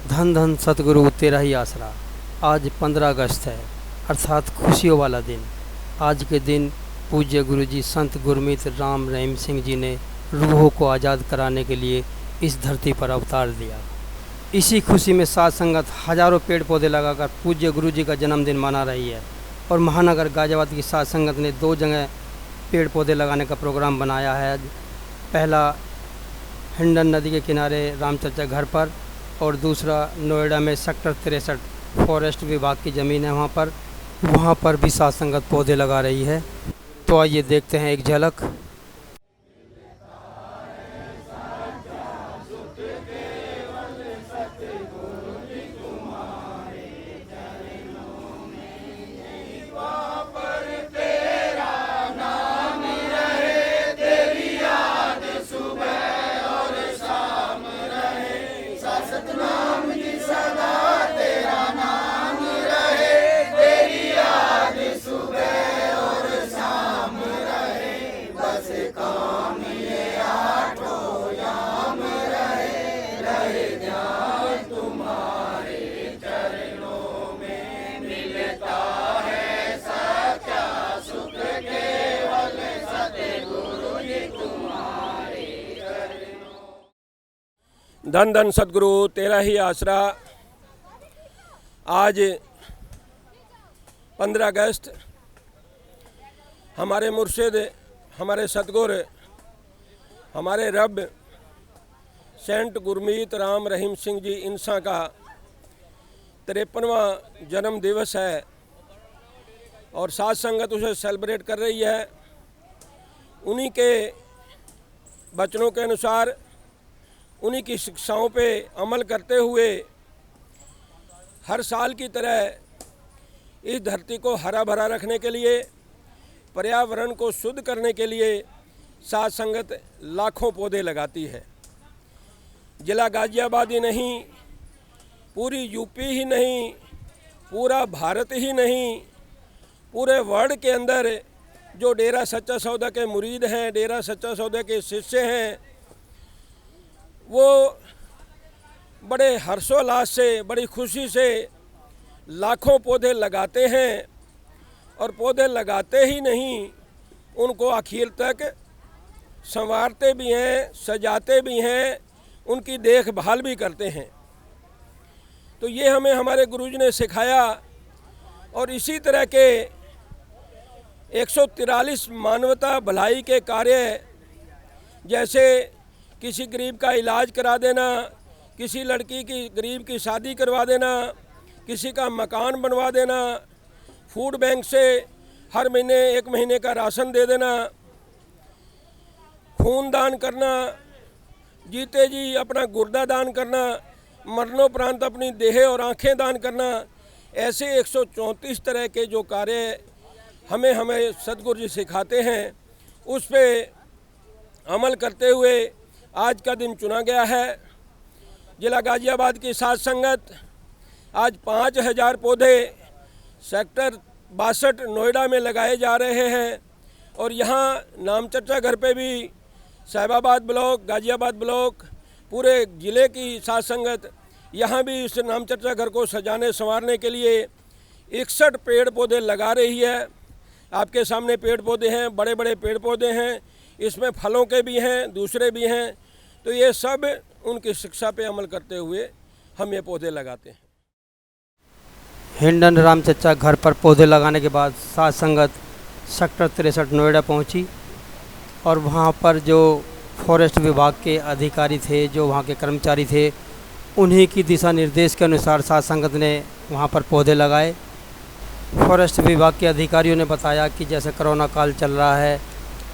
धन धन सतगुरु तेरा ही आसरा। आज 15 अगस्त है, अर्थात खुशियों वाला दिन। आज के दिन पूज्य गुरुजी संत गुरमीत राम रहीम सिंह जी ने रूहों को आज़ाद कराने के लिए इस धरती पर अवतार लिया। इसी खुशी में साध संगत हजारों पेड़ पौधे लगाकर पूज्य गुरुजी का जन्मदिन मना रही है। और महानगर गाजियाबाद की साध संगत ने 2 जगह पेड़ पौधे लगाने का प्रोग्राम बनाया है। पहला हिंडन नदी के किनारे रामचर्चा घर पर, और दूसरा नोएडा में सेक्टर 63 फॉरेस्ट विभाग की ज़मीन है, वहाँ पर भी साध संगत पौधे लगा रही है। तो आइए देखते हैं एक झलक। धन धन सतगुरु तेरा ही आसरा। आज 15 अगस्त हमारे मुर्शिद, हमारे सतगुर, हमारे रब सेंट गुरमीत राम रहीम सिंह जी इंसा का 53वां जन्म दिवस है और साध संगत उसे सेलिब्रेट कर रही है। उन्हीं के वचनों के अनुसार, उन्हीं की शिक्षाओं पे अमल करते हुए हर साल की तरह इस धरती को हरा भरा रखने के लिए, पर्यावरण को शुद्ध करने के लिए साध संगत लाखों पौधे लगाती है। जिला गाजियाबाद ही नहीं, पूरी यूपी ही नहीं, पूरा भारत ही नहीं, पूरे वर्ल्ड के अंदर जो डेरा सच्चा सौदा के मुरीद हैं, डेरा सच्चा सौदा के शिष्य हैं, वो बड़े हर्षोल्लास से, बड़ी खुशी से लाखों पौधे लगाते हैं। और पौधे लगाते ही नहीं, उनको आखिर तक संवारते भी हैं, सजाते भी हैं, उनकी देखभाल भी करते हैं। तो ये हमें हमारे गुरुजी ने सिखाया। और इसी तरह के 143 मानवता भलाई के कार्य, जैसे किसी गरीब का इलाज करा देना, किसी लड़की की गरीब की शादी करवा देना, किसी का मकान बनवा देना, फूड बैंक से हर महीने 1 महीने का राशन दे देना, खून दान करना, जीते जी अपना गुर्दा दान करना, मरणोपरांत अपनी देह और आंखें दान करना, ऐसे 134 तरह के जो कार्य हमें सतगुरु जी सिखाते हैं, उस पे अमल करते हुए आज का दिन चुना गया है। जिला गाजियाबाद की साध संगत आज 5000 पौधे सेक्टर 62 नोएडा में लगाए जा रहे हैं। और यहाँ नामचर्चा घर पे भी साहिबाबाद ब्लॉक, गाजियाबाद ब्लॉक, पूरे ज़िले की साध संगत यहाँ भी इस नामचर्चा घर को सजाने संवारने के लिए 61 पेड़ पौधे लगा रही है। आपके सामने पेड़ पौधे हैं, बड़े बड़े पेड़ पौधे हैं, इसमें फलों के भी हैं, दूसरे भी हैं। तो ये सब उनकी शिक्षा पे अमल करते हुए हम ये पौधे लगाते हैं। हिंडन रामचर्चा घर पर पौधे लगाने के बाद साध संगत सेक्टर 63 नोएडा पहुंची। और वहां पर जो फॉरेस्ट विभाग के अधिकारी थे, जो वहां के कर्मचारी थे, उन्हीं की दिशा निर्देश के अनुसार साध संगत ने वहां पर पौधे लगाए। फॉरेस्ट विभाग के अधिकारियों ने बताया कि जैसे कोरोना काल चल रहा है,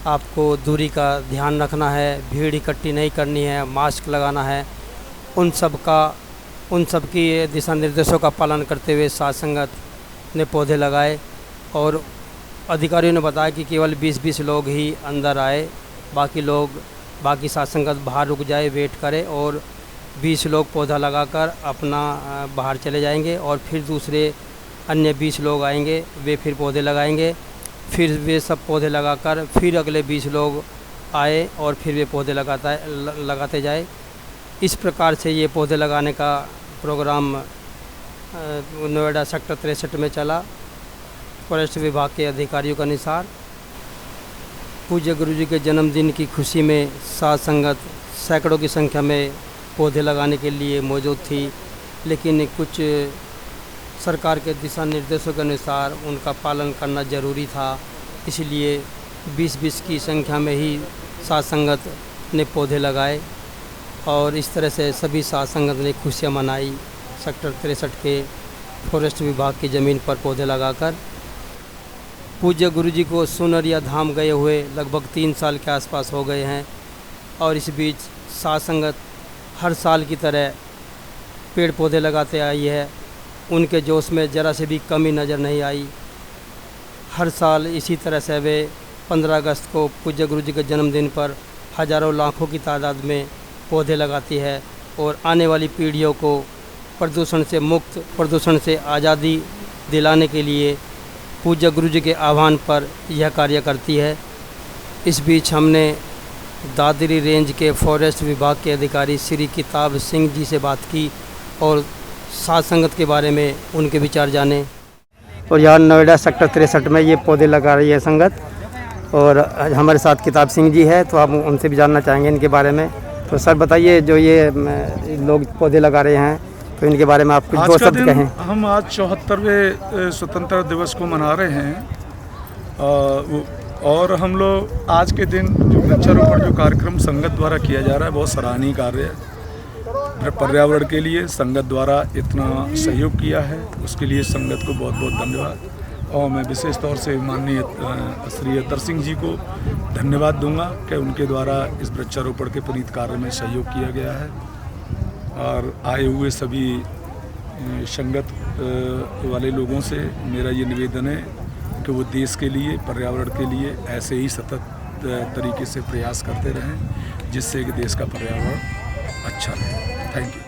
आपको दूरी का ध्यान रखना है, भीड़ इकट्ठी नहीं करनी है, मास्क लगाना है। उन सब की दिशा निर्देशों का पालन करते हुए साध संगत ने पौधे लगाए। और अधिकारियों ने बताया कि केवल 20-20 लोग ही अंदर आए, बाकी साध संगत बाहर रुक जाए, वेट करे, और 20 लोग पौधा लगाकर अपना बाहर चले जाएंगे। और फिर दूसरे अन्य 20 लोग आएंगे, वे फिर पौधे लगाएंगे। फिर वे सब पौधे लगाकर फिर अगले 20 लोग आए और फिर वे पौधे लगाते जाए। इस प्रकार से ये पौधे लगाने का प्रोग्राम नोएडा सेक्टर 63 में चला। फॉरेस्ट विभाग के अधिकारियों के अनुसार पूज्य गुरु जी के जन्मदिन की खुशी में साध संगत सैकड़ों की संख्या में पौधे लगाने के लिए मौजूद थी, लेकिन कुछ सरकार के दिशा निर्देशों के अनुसार उनका पालन करना ज़रूरी था, इसलिए 20-20 की संख्या में ही साध संगत ने पौधे लगाए और इस तरह से सभी साध संगत ने खुशियाँ मनाई। सेक्टर 63 के फॉरेस्ट विभाग की ज़मीन पर पौधे लगाकर पूज्य गुरु जी को सुनरिया धाम गए हुए लगभग 3 साल के आसपास हो गए हैं और इस बीच साध संगत हर साल की तरह पेड़ पौधे लगाते आई है। उनके जोश में ज़रा से भी कमी नज़र नहीं आई। हर साल इसी तरह से वे 15 अगस्त को पूज्य गुरु जी के जन्मदिन पर हज़ारों लाखों की तादाद में पौधे लगाती है और आने वाली पीढ़ियों को प्रदूषण से मुक्त, प्रदूषण से आज़ादी दिलाने के लिए पूज्य गुरु जी के आह्वान पर यह कार्य करती है। इस बीच हमने दादरी रेंज के फॉरेस्ट विभाग के अधिकारी श्री किताब सिंह जी से बात की और साध संगत के बारे में उनके विचार जाने। और यहाँ नोएडा सेक्टर 63 में ये पौधे लगा रही है संगत और हमारे साथ किताब सिंह जी है, तो आप उनसे भी जानना चाहेंगे इनके बारे में। तो सर बताइए, जो ये लोग पौधे लगा रहे हैं तो इनके बारे में आप कुछ दो शब्द कहें। हम आज 74वें स्वतंत्रता दिवस को मना रहे हैं और हम लोग आज के दिन जो वृक्षारोपण जो कार्यक्रम संगत द्वारा किया जा रहा है बहुत सराहनीय कार्य है। पर्यावरण के लिए संगत द्वारा इतना सहयोग किया है, उसके लिए संगत को बहुत बहुत धन्यवाद। और मैं विशेष तौर से माननीय श्री अतर सिंह जी को धन्यवाद दूंगा कि उनके द्वारा इस वृक्षारोपण के पुनीत कार्य में सहयोग किया गया है। और आए हुए सभी संगत वाले लोगों से मेरा ये निवेदन है कि वो देश के लिए, पर्यावरण के लिए ऐसे ही सतत तरीके से प्रयास करते रहें, जिससे कि देश का पर्यावरण अच्छा रहे। Thank you.